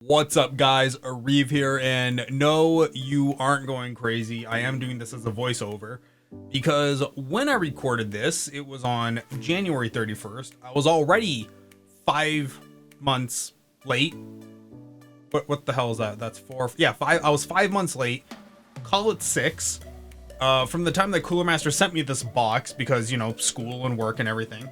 What's up guys, Reeve here, and no, you aren't going crazy. I am doing this as a voiceover because when I recorded this, it was on January 31st. I was already 5 months late. What the hell is that? That's 4. Yeah, 5. I was 5 months late. Call it 6. From the time that CoolerMaster sent me this box because, you know, school and work and everything.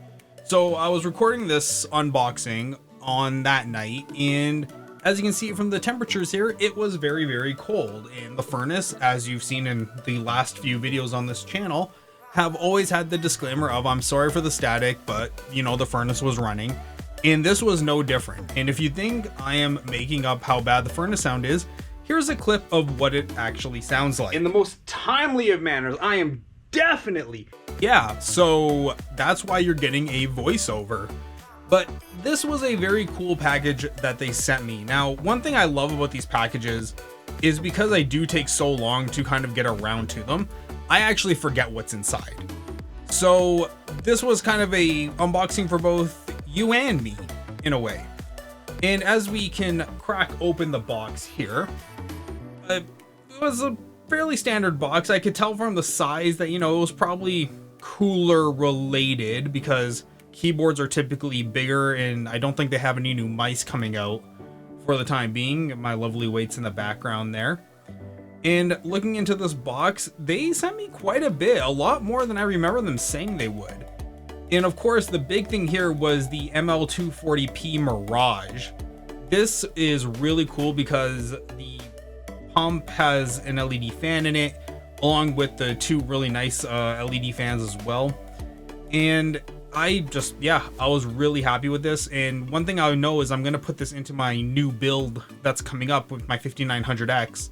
So I was recording this unboxing on that night, and as you can see from the temperatures here, it was very, very cold. And the furnace, as you've seen in the last few videos on this channel, have always had the disclaimer of I'm sorry for the static, but you know, the furnace was running. And this was no different. And if you think I am making up how bad the furnace sound is, here's a clip of what it actually sounds like. In the most timely of manners, I am definitely... Yeah, so that's why you're getting a voiceover. But this was a very cool package that they sent me. Now, one thing I love about these packages is because I do take so long to kind of get around to them, I actually forget what's inside. So this was kind of a unboxing for both you and me in a way. And as we can crack open the box here, it was a fairly standard box. I could tell from the size that, you know, it was probably cooler related because keyboards are typically bigger, and I don't think they have any new mice coming out for the time being. My lovely weights in the background there. And looking into this box, they sent me quite a bit, a lot more than I remember them saying they would. And of course, the big thing here was the ML240P Mirage. This is really cool because the pump has an LED fan in it, along with the two really nice LED fans as well. And I was really happy with this. And one thing I know is I'm going to put this into my new build that's coming up with my 5900X.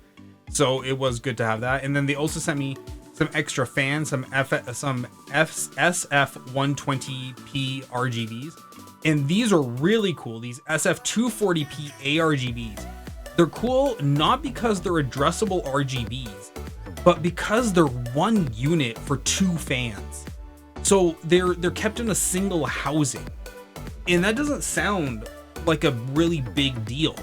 So it was good to have that. And then they also sent me some extra fans, some SF120P RGBs. And these are really cool. These SF240P ARGBs. They're cool not because they're addressable RGBs, but because they're one unit for 2 fans. So they're kept in a single housing, and that doesn't sound like a really big deal,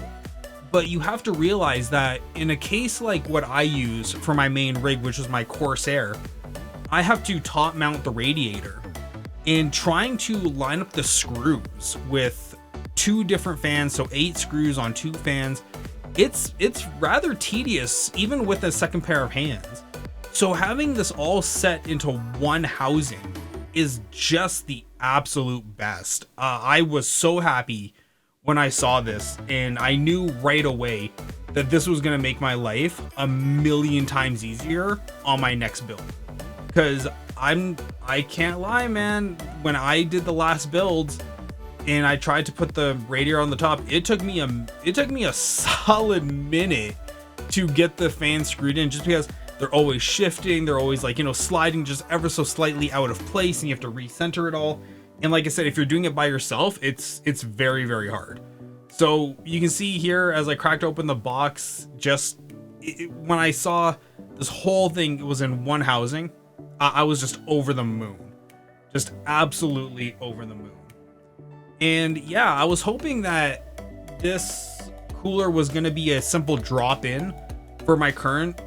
but you have to realize that in a case like what I use for my main rig, which is my Corsair, I have to top mount the radiator, and trying to line up the screws with 2 different fans, so 8 screws on 2 fans, it's rather tedious even with a second pair of hands. So having this all set into one housing is just the absolute best. I was so happy when I saw this, and I knew right away that this was gonna make my life a million times easier on my next build. Because I can't lie, man, when I did the last builds and I tried to put the radiator on the top, it took me a solid minute to get the fan screwed in, just because they're always shifting, they're always, like, you know, sliding just ever so slightly out of place, and you have to recenter it all. And like I said, if you're doing it by yourself, it's very, very hard. So you can see here as I cracked open the box, when I saw this whole thing was in one housing, I was just over the moon, just absolutely over the moon. And yeah, I was hoping that this cooler was going to be a simple drop in for my current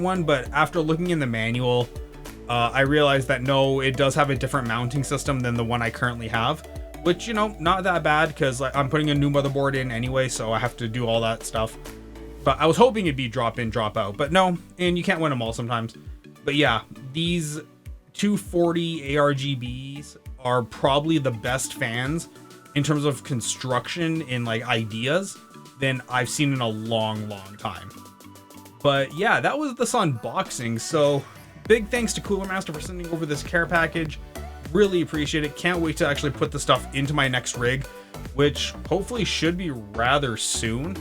one, but after looking in the manual, I realized that no, it does have a different mounting system than the one I currently have, which, you know, not that bad because I'm putting a new motherboard in anyway, so I have to do all that stuff. But I was hoping it'd be drop in, drop out, but no, and you can't win them all sometimes. But yeah, these 240 ARGBs are probably the best fans in terms of construction and like ideas than I've seen in a long time. But yeah, that was this unboxing. So big thanks to CoolerMaster for sending over this care package. Really appreciate it. Can't wait to actually put the stuff into my next rig, which hopefully should be rather soon.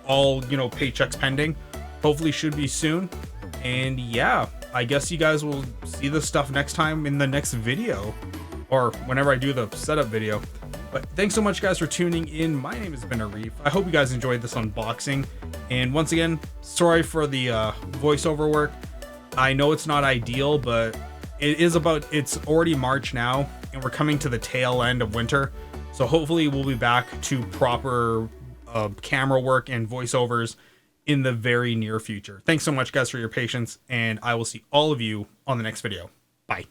All, you know, paychecks pending. Hopefully should be soon. And yeah, I guess you guys will see this stuff next time in the next video, or whenever I do the setup video. But thanks so much, guys, for tuning in. My name has been Arif. I hope you guys enjoyed this unboxing. And once again, sorry for the voiceover work. I know it's not ideal, but it's already March now, and we're coming to the tail end of winter. So hopefully we'll be back to proper camera work and voiceovers in the very near future. Thanks so much, guys, for your patience, and I will see all of you on the next video. Bye.